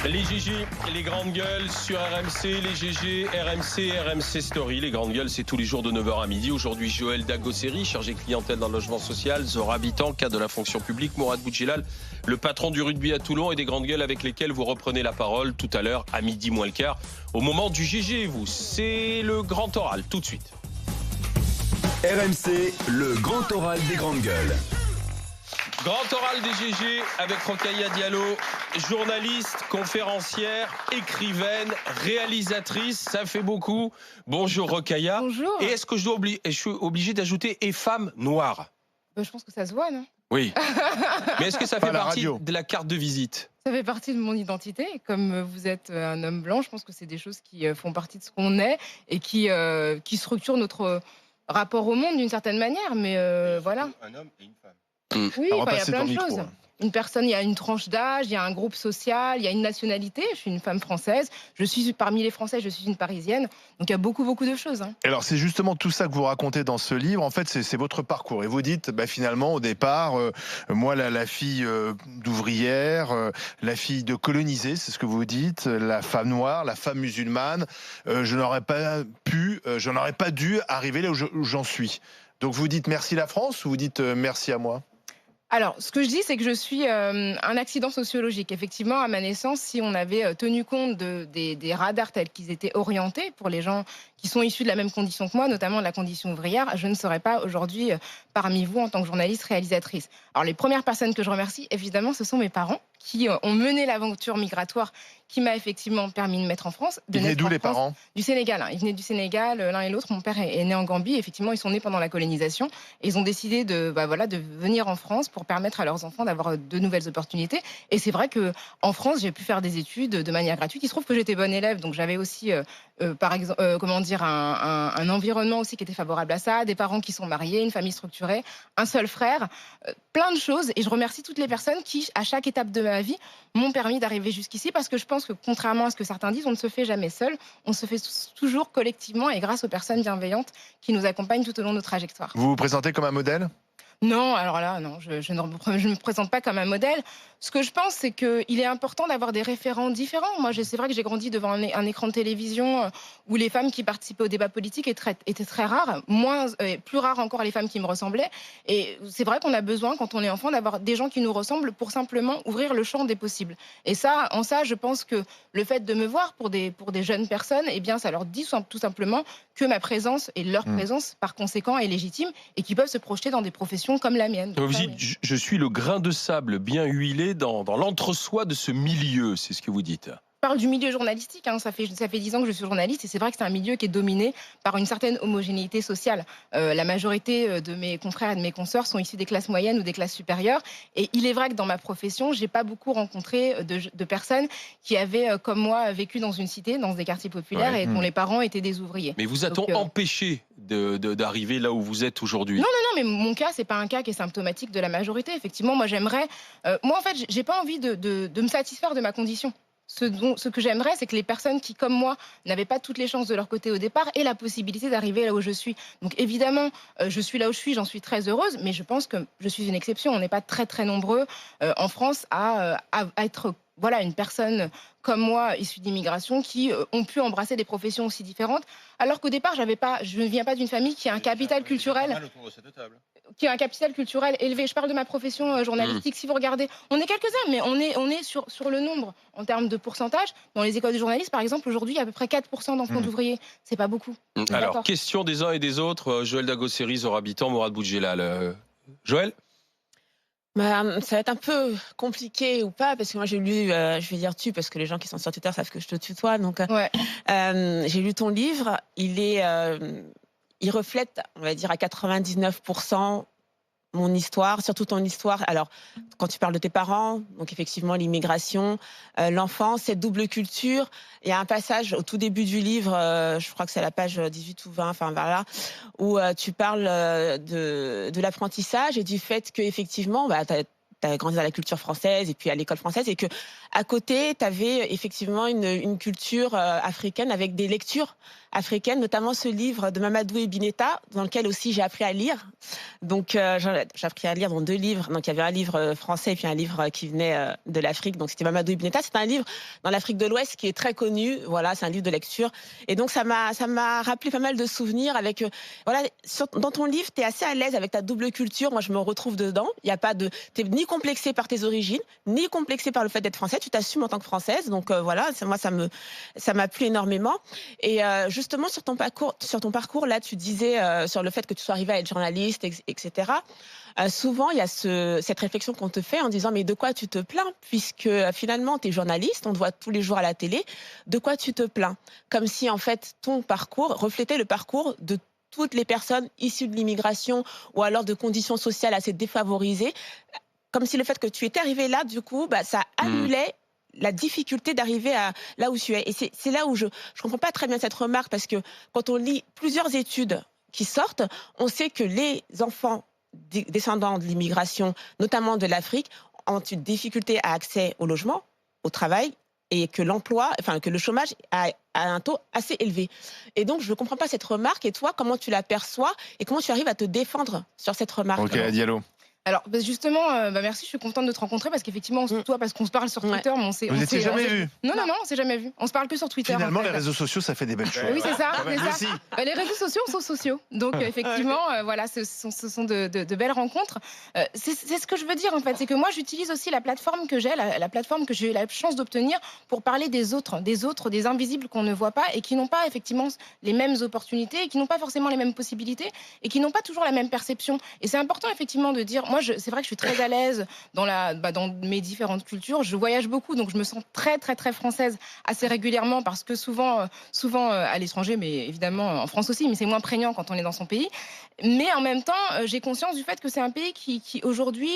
Les GG, les grandes gueules sur RMC, les GG, RMC Story. Les grandes gueules, c'est tous les jours de 9h à midi. Aujourd'hui, Joël Dagosseri, chargé clientèle dans le logement social, Zora Habitant, cadre de la fonction publique, Mourad Boudjelal, le patron du rugby à Toulon, et des grandes gueules avec lesquelles vous reprenez la parole tout à l'heure, à midi moins le quart, au moment du GG. Vous, c'est le grand oral, tout de suite. RMC, le grand oral des grandes gueules. Grand oral des GG avec Rokhaya Diallo, journaliste, conférencière, écrivaine, réalisatrice, ça fait beaucoup. Bonjour Rokhaya. Bonjour. Et est-ce que je suis obligé d'ajouter et femme noire? Je pense que ça se voit, non? Oui. Mais est-ce que ça fait partie de la carte de visite? Ça fait partie de mon identité. Comme vous êtes un homme blanc, je pense que c'est des choses qui font partie de ce qu'on est et qui structurent notre rapport au monde d'une certaine manière. Mais voilà. Un homme et une femme. Oui, il y a plein de choses. Une personne, il y a une tranche d'âge, il y a un groupe social, il y a une nationalité. Je suis une femme française. Je suis parmi les Français, je suis une Parisienne. Donc il y a beaucoup de choses. Alors c'est justement tout ça que vous racontez dans ce livre. En fait, c'est votre parcours. Et vous dites, finalement, au départ, moi, la fille d'ouvrière, la fille de colonisée, c'est ce que vous dites, la femme noire, la femme musulmane, je n'aurais pas dû arriver là où j'en suis. Donc vous dites merci la France ou vous dites merci à moi ? Alors, ce que je dis, c'est que je suis un accident sociologique. Effectivement, à ma naissance, si on avait tenu compte des radars tels qu'ils étaient orientés pour les gens qui sont issus de la même condition que moi, notamment de la condition ouvrière, je ne serais pas aujourd'hui parmi vous en tant que journaliste réalisatrice. Alors, les premières personnes que je remercie, évidemment, ce sont mes parents qui ont mené l'aventure migratoire qui m'a effectivement permis de mettre en France. Ils venaient d'où les parents ? Du Sénégal. Ils venaient du Sénégal, l'un et l'autre. Mon père est né en Gambie. Effectivement, ils sont nés pendant la colonisation. Et ils ont décidé de venir en France pour permettre à leurs enfants d'avoir de nouvelles opportunités. Et c'est vrai qu'en France, j'ai pu faire des études de manière gratuite. Il se trouve que j'étais bonne élève, donc j'avais aussi, par exemple, un environnement aussi qui était favorable à ça, des parents qui sont mariés, une famille structurée, un seul frère, plein de choses. Et je remercie toutes les personnes qui, à chaque étape de ma vie, m'ont permis d'arriver jusqu'ici, parce que je pense que, contrairement à ce que certains disent, on ne se fait jamais seul, on se fait toujours collectivement et grâce aux personnes bienveillantes qui nous accompagnent tout au long de nos trajectoires. Vous vous présentez comme un modèle ? Non, alors là, non, je ne me présente pas comme un modèle. Ce que je pense, c'est qu'il est important d'avoir des référents différents. Moi, c'est vrai que j'ai grandi devant un écran de télévision où les femmes qui participaient au débat politique étaient très rares, plus rares encore les femmes qui me ressemblaient. Et c'est vrai qu'on a besoin, quand on est enfant, d'avoir des gens qui nous ressemblent pour simplement ouvrir le champ des possibles. Et ça, je pense que le fait de me voir pour des jeunes personnes, eh bien, ça leur dit tout simplement que ma présence et leur présence, par conséquent, est légitime et qu'ils peuvent se projeter dans des professions comme la mienne. Donc, vous dites, je suis le grain de sable bien huilé dans l'entre-soi de ce milieu, c'est ce que vous dites. Je parle du milieu journalistique, ça fait 10 ans que je suis journaliste et c'est vrai que c'est un milieu qui est dominé par une certaine homogénéité sociale. La majorité de mes confrères et de mes consoeurs sont issus des classes moyennes ou des classes supérieures, et il est vrai que dans ma profession, j'ai pas beaucoup rencontré de personnes qui avaient, comme moi, vécu dans une cité, dans des quartiers populaires, et dont les parents étaient des ouvriers. Mais vous a-t-on empêché d'arriver là où vous êtes aujourd'hui ? Non, mais mon cas, c'est pas un cas qui est symptomatique de la majorité. Effectivement, moi j'aimerais... moi en fait, j'ai pas envie de me satisfaire de ma condition. Ce que j'aimerais, c'est que les personnes qui, comme moi, n'avaient pas toutes les chances de leur côté au départ, aient la possibilité d'arriver là où je suis. Donc évidemment, je suis là où je suis, j'en suis très heureuse, mais je pense que je suis une exception. On n'est pas très nombreux en France à être une personne comme moi, issue d'immigration, qui ont pu embrasser des professions aussi différentes, alors qu'au départ, je ne viens pas d'une famille qui a un capital culturel. Qui a un capital culturel élevé. Je parle de ma profession journalistique. Si vous regardez, on est quelques-uns, mais on est sur le nombre en termes de pourcentage. Dans les écoles de journalistes, par exemple, aujourd'hui, il y a à peu près 4% d'enfants d'ouvriers. C'est pas beaucoup. Alors, question des uns et des autres. Joël Dagosseri, Zora Habitant, Mourad Boudjelal. Joël ? Ça va être un peu compliqué ou pas, parce que moi j'ai lu, je vais dire tu, parce que les gens qui sont sur Twitter savent que je te tutoie, donc j'ai lu ton livre, il reflète, on va dire, à 99% mon histoire, surtout ton histoire. Alors, quand tu parles de tes parents, donc effectivement l'immigration, l'enfance, cette double culture, il y a un passage au tout début du livre, je crois que c'est à la page 18 ou 20, enfin voilà, où tu parles de l'apprentissage et du fait que effectivement, as grandi dans la culture française et puis à l'école française, et que à côté, tu avais effectivement une culture africaine avec des lectures africaines, notamment ce livre de Mamadou Ebineta, dans lequel aussi j'ai appris à lire. Donc, j'ai appris à lire dans 2 livres. Donc, il y avait un livre français et puis un livre qui venait de l'Afrique. Donc, c'était Mamadou Ebineta. C'est un livre dans l'Afrique de l'Ouest qui est très connu. Voilà, c'est un livre de lecture. Et donc, ça m'a rappelé pas mal de souvenirs avec, voilà, dans ton livre, tu es assez à l'aise avec ta double culture. Moi, je me retrouve dedans. Il y a pas de, t'es ni complexée par tes origines, ni complexée par le fait d'être français. Tu t'assumes en tant que française. Donc, voilà, moi, ça m'a plu énormément. Et justement, sur ton parcours, là, tu disais sur le fait que tu sois arrivée à être journaliste, etc. Souvent, il y a cette réflexion qu'on te fait en disant mais de quoi tu te plains, puisque finalement, tu es journaliste, on te voit tous les jours à la télé, de quoi tu te plains? Comme si, en fait, ton parcours reflétait le parcours de toutes les personnes issues de l'immigration ou alors de conditions sociales assez défavorisées, comme si le fait que tu étais arrivé là, du coup, ça annulait la difficulté d'arriver à là où tu es. Et c'est là où je comprends pas très bien cette remarque, parce que quand on lit plusieurs études qui sortent, on sait que les enfants descendants de l'immigration, notamment de l'Afrique, ont une difficulté à accès au logement, au travail, et que que le chômage a un taux assez élevé. Et donc, je ne comprends pas cette remarque. Et toi, comment tu la perçois et comment tu arrives à te défendre sur cette remarque? Ok, Diallo. Alors justement, merci, je suis contente de te rencontrer parce qu'effectivement on se tutoie parce qu'on se parle sur Twitter, mais Vous n'étiez jamais vus? Non, on s'est jamais vu. On se parle que sur Twitter. Finalement, en fait. les réseaux sociaux, ça fait des belles choses. Oui, c'est ça. Merci. Les réseaux sociaux sont sociaux, donc effectivement, voilà, ce sont de belles rencontres. C'est ce que je veux dire en fait, c'est que moi j'utilise aussi la plateforme que j'ai, la plateforme que j'ai eu la chance d'obtenir pour parler des autres, des invisibles qu'on ne voit pas et qui n'ont pas effectivement les mêmes opportunités, et qui n'ont pas forcément les mêmes possibilités et qui n'ont pas toujours la même perception. Et c'est important effectivement de dire, moi c'est vrai que je suis très à l'aise dans mes différentes cultures. Je voyage beaucoup, donc je me sens très très très française assez régulièrement, parce que souvent à l'étranger, mais évidemment en France aussi, mais c'est moins prégnant quand on est dans son pays. Mais en même temps, j'ai conscience du fait que c'est un pays qui aujourd'hui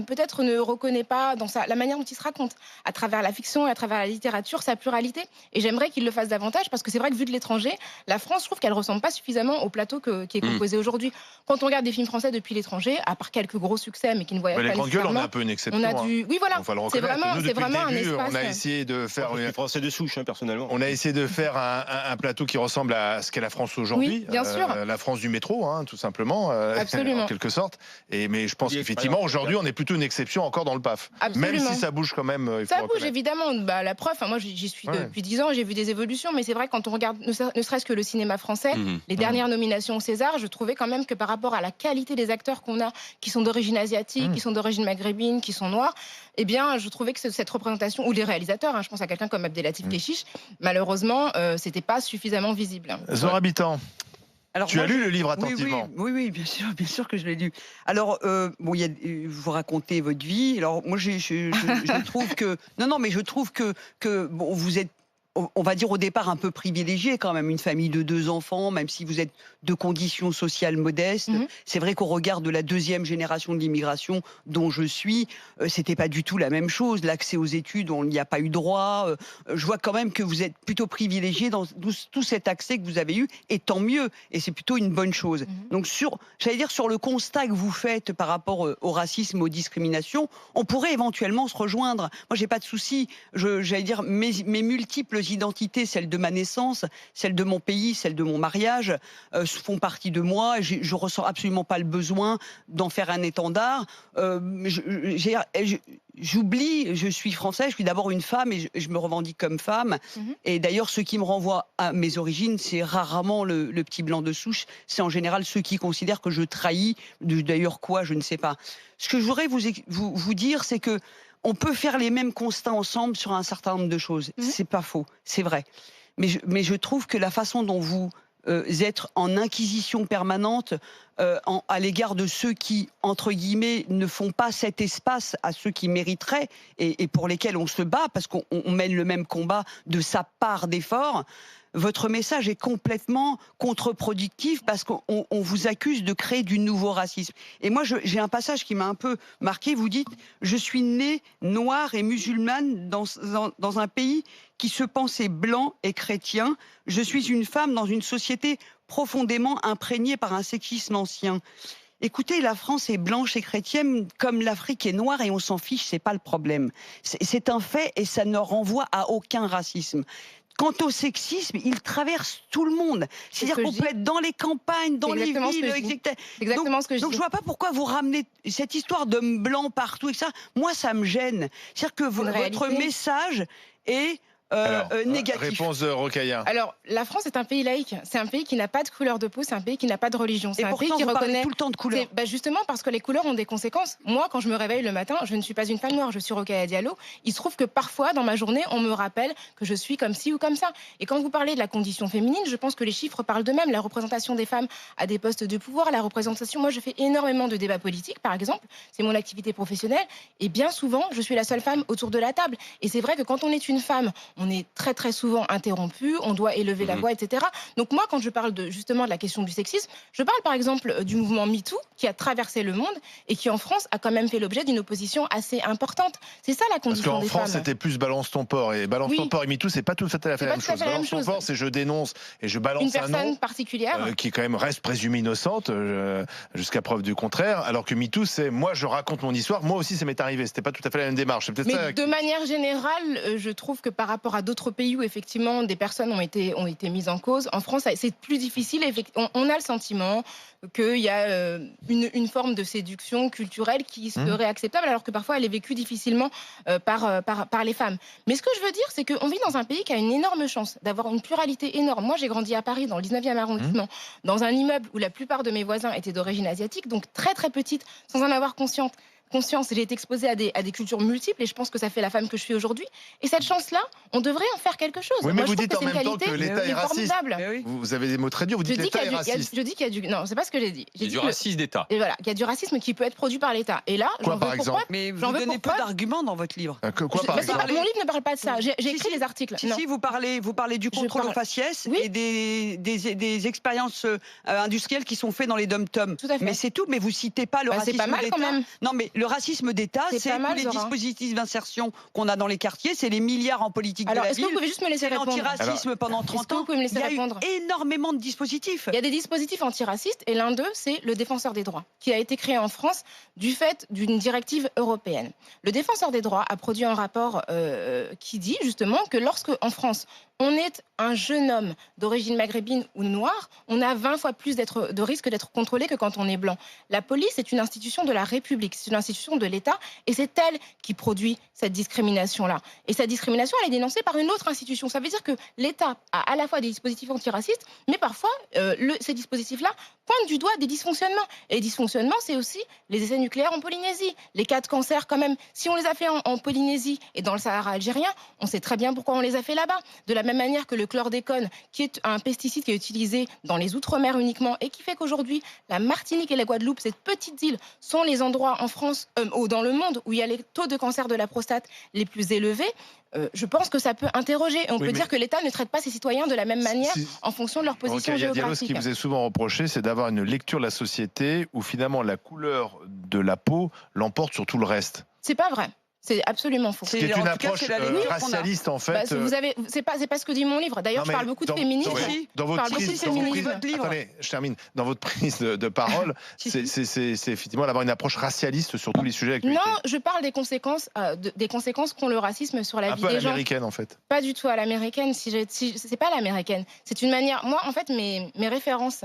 peut-être ne reconnaît pas dans la manière dont il se raconte, à travers la fiction et à travers la littérature, sa pluralité. Et j'aimerais qu'il le fasse davantage, parce que c'est vrai que vu de l'étranger, la France, je trouve qu'elle ressemble pas suffisamment au plateau qui est composé aujourd'hui. Quand on regarde des films français depuis l'étranger, à part quelques gros succès, mais qui ne voyagent pas les Grandes Gueules, on est un peu une exception. Oui, voilà. C'est vraiment un espace. On a essayé de faire. Je suis français de souche, personnellement. On a essayé de faire un plateau qui ressemble à ce qu'est la France aujourd'hui. Oui, bien sûr. La France du métro, tout simplement. Absolument. En quelque sorte. Mais je pense qu'effectivement, aujourd'hui, on est plutôt une exception encore dans le PAF. Absolument. Même si ça bouge quand même. Ça bouge évidemment. La preuve, moi j'y suis depuis 10 ans, j'ai vu des évolutions, mais c'est vrai que quand on regarde ne serait-ce que le cinéma français, les dernières nominations au César, je trouvais quand même que par rapport à la qualité des acteurs qu'on a, qui sont d'origine asiatique, qui sont d'origine maghrébine, qui sont noirs, eh bien, je trouvais que cette représentation, ou les réalisateurs, je pense à quelqu'un comme Abdelatif Kechiche, malheureusement, c'était pas suffisamment visible. Zora Habitant. Alors, tu as lu le livre attentivement? Oui, bien sûr que je l'ai lu. Alors, vous racontez votre vie. Alors, moi, je trouve que je trouve que vous êtes, on va dire au départ, un peu privilégié quand même, une famille de 2 enfants, même si vous êtes de conditions sociales modestes. C'est vrai qu'au regard de la 2e génération de l'immigration dont je suis, c'était pas du tout la même chose. L'accès aux études, on n'y a pas eu droit. Je vois quand même que vous êtes plutôt privilégié dans tout cet accès que vous avez eu, et tant mieux. Et c'est plutôt une bonne chose. Donc sur le constat que vous faites par rapport au racisme, aux discriminations, on pourrait éventuellement se rejoindre. Moi, j'ai pas de souci. Mes multiples identités, celle de ma naissance, celle de mon pays, celle de mon mariage, font partie de moi. Je ressens absolument pas le besoin d'en faire un étendard. J'oublie, je suis française, je suis d'abord une femme et je me revendique comme femme. Et d'ailleurs, ce qui me renvoie à mes origines, c'est rarement le petit blanc de souche. C'est en général ceux qui considèrent que je trahis. D'ailleurs, quoi, je ne sais pas. Ce que je voudrais vous dire, c'est que on peut faire les mêmes constats ensemble sur un certain nombre de choses. C'est pas faux, c'est vrai. Mais je trouve que la façon dont vous êtes en inquisition permanente à l'égard de ceux qui, entre guillemets, ne font pas cet espace à ceux qui mériteraient et pour lesquels on se bat, parce qu'on mène le même combat de sa part d'effort, votre message est complètement contre-productif, parce qu'on vous accuse de créer du nouveau racisme. Et moi, j'ai un passage qui m'a un peu marqué. Vous dites « Je suis née noire et musulmane dans un pays qui se pensait blanc et chrétien. Je suis une femme dans une société profondément imprégnée par un sexisme ancien. » Écoutez, la France est blanche et chrétienne comme l'Afrique est noire et on s'en fiche, c'est pas le problème. C'est un fait et ça ne renvoie à aucun racisme. Quant au sexisme, il traverse tout le monde. C'est-à-dire qu'on peut être dans les campagnes, dans les villes, etc. Exactement ce que je dis. Donc je vois pas pourquoi vous ramenez cette histoire d'hommes blancs partout et ça. Moi, ça me gêne. C'est-à-dire que votre message est négatif. Réponse de Rokhaya. Alors, la France est un pays laïque. C'est un pays qui n'a pas de couleur de peau, c'est un pays qui n'a pas de religion. C'est un pays qui reconnaît tout le temps de couleurs. Justement parce que les couleurs ont des conséquences. Moi, quand je me réveille le matin, je ne suis pas une femme noire, je suis Rokhaya Diallo. Il se trouve que parfois, dans ma journée, on me rappelle que je suis comme ci ou comme ça. Et quand vous parlez de la condition féminine, je pense que les chiffres parlent d'eux-mêmes. La représentation des femmes à des postes de pouvoir, la représentation... Moi, je fais énormément de débats politiques, par exemple. C'est mon activité professionnelle. Et bien souvent, je suis la seule femme autour de la table. Et c'est vrai que quand on est une femme, on est très, très souvent interrompu, on doit élever la voix, etc. Donc moi, quand je parle justement de la question du sexisme, je parle par exemple du mouvement MeToo qui a traversé le monde et qui en France a quand même fait l'objet d'une opposition assez importante. C'est ça la condition des femmes. Parce qu'en France, c'était plus balance ton porc. Et balance ton porc et MeToo, c'est pas tout à fait la même chose. Balance ton porc, c'est je dénonce et je balance une personne particulière qui quand même reste présumée innocente jusqu'à preuve du contraire. Alors que MeToo, c'est moi je raconte mon histoire. Moi aussi, ça m'est arrivé. C'était pas tout à fait la même démarche. Mais de manière générale, je trouve que par rapport à d'autres pays où effectivement des personnes ont été mises en cause, en France c'est plus difficile. On a le sentiment qu'il y a une forme de séduction culturelle qui serait acceptable alors que parfois elle est vécue difficilement par les femmes. Mais ce que je veux dire, c'est qu'on vit dans un pays qui a une énorme chance d'avoir une pluralité énorme. Moi j'ai grandi à Paris dans le 19e arrondissement, dans un immeuble où la plupart de mes voisins étaient d'origine asiatique, donc très très petite, sans en avoir conscience, j'ai été exposée à des cultures multiples et je pense que ça fait la femme que je suis aujourd'hui. Et cette chance-là, on devrait en faire quelque chose. Oui, mais moi, vous dites en même temps que l'État est raciste. Oui. Vous avez des mots très durs, vous dites l'État est raciste. Je dis qu'il y a du... Non, c'est pas ce que j'ai dit. Il y a du racisme d'État. Et voilà, il y a du racisme qui peut être produit par l'État. Et là, quoi par exemple? Mais vous donnez peu d'arguments dans votre livre. Quoi par exemple? Mon livre ne parle pas de ça. J'ai écrit les articles. Si, vous parlez du contrôle aux faciès et des expériences industrielles qui sont faites dans les dom-toms. Mais c'est tout, mais vous citez pas le racisme d'État. C'est pas mal quand même. Non, mais le racisme d'État, c'est tous les dispositifs d'insertion qu'on a dans les quartiers, c'est les milliards en politique de la ville. Est-ce que vous pouvez juste me laisser répondre? L'antiracisme pendant 30 ans. Il y a eu énormément de dispositifs. Il y a des dispositifs antiracistes et l'un d'eux, c'est le Défenseur des droits, qui a été créé en France du fait d'une directive européenne. Le Défenseur des droits a produit un rapport qui dit justement que lorsque en France on est un jeune homme d'origine maghrébine ou noire, on a 20 fois plus de risque d'être contrôlé que quand on est blanc. La police est une institution de la République, c'est une institution de l'État, et c'est elle qui produit cette discrimination-là. Et cette discrimination, elle est dénoncée par une autre institution. Ça veut dire que l'État a à la fois des dispositifs antiracistes, mais parfois, ces dispositifs-là pointent du doigt des dysfonctionnements. Et les dysfonctionnements, c'est aussi les essais nucléaires en Polynésie, les cas de cancer quand même. Si on les a fait en Polynésie et dans le Sahara algérien, on sait très bien pourquoi on les a fait là-bas. De la même manière que le chlordécone, qui est un pesticide qui est utilisé dans les Outre-mer uniquement et qui fait qu'aujourd'hui, la Martinique et la Guadeloupe, ces petites îles, sont les endroits en France ou dans le monde où il y a les taux de cancer de la prostate les plus élevés. Je pense que ça peut interroger. On peut dire que l'État ne traite pas ses citoyens de la même manière en fonction de leur position géographique. Ce qui vous est souvent reproché, c'est d'avoir une lecture de la société où finalement la couleur de la peau l'emporte sur tout le reste. C'est pas vrai. C'est absolument faux. C'est une approche racialiste en fait. C'est pas ce que dit mon livre. D'ailleurs, je parle beaucoup de féminisme. Dans votre prise de parole, c'est effectivement d'avoir une approche racialiste sur tous les sujets d'actualité. Non, je parle des conséquences qu'ont le racisme sur la vie des gens. Un peu à l'américaine en fait. Pas du tout à l'américaine. C'est pas l'américaine. C'est une manière. Moi, en fait, mes références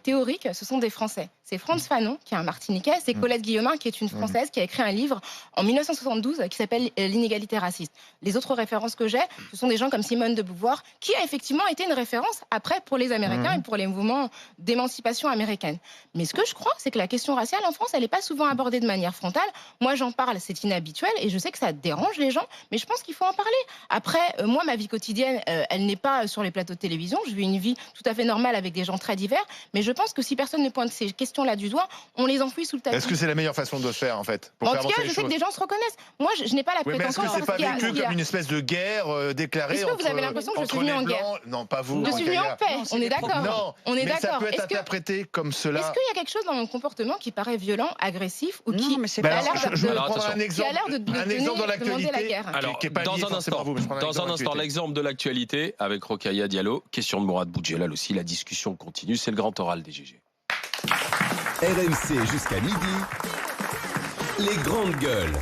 théoriques, ce sont des Français. C'est Frantz Fanon, qui est un Martiniquais, c'est Colette Guillemin, qui est une Française, qui a écrit un livre en 1972 qui s'appelle L'inégalité raciste. Les autres références que j'ai, ce sont des gens comme Simone de Beauvoir, qui a effectivement été une référence après pour les Américains et pour les mouvements d'émancipation américaine. Mais ce que je crois, c'est que la question raciale en France, elle n'est pas souvent abordée de manière frontale. Moi, j'en parle, c'est inhabituel et je sais que ça dérange les gens, mais je pense qu'il faut en parler. Après, moi, ma vie quotidienne, elle n'est pas sur les plateaux de télévision. Je vis une vie tout à fait normale avec des gens très divers, mais je pense que si personne ne pointe ces questions-là du doigt, on les enfouit sous le tapis. Est-ce que c'est la meilleure façon de le faire, en fait, pour faire avancer les choses ? Je sais que des gens se reconnaissent. Moi, je n'ai pas la prétention... Mais est-ce que c'est pas vécu comme une espèce de guerre déclarée entre... Est-ce que vous avez l'impression que je suis venue en guerre ? Non, pas vous. Je suis venue en paix, on est d'accord. Non, mais ça peut être interprété comme cela. Est-ce qu'il y a quelque chose dans mon comportement qui paraît violent, agressif ou qui a l'air de demander la guerre ? Alors, dans un instant, l'exemple de l'actualité avec Rokhaya Diallo. Question de Mourad Boudjelal aussi, la discussion continue, c'est le grand oral des GG. RMC jusqu'à midi. Les grandes gueules.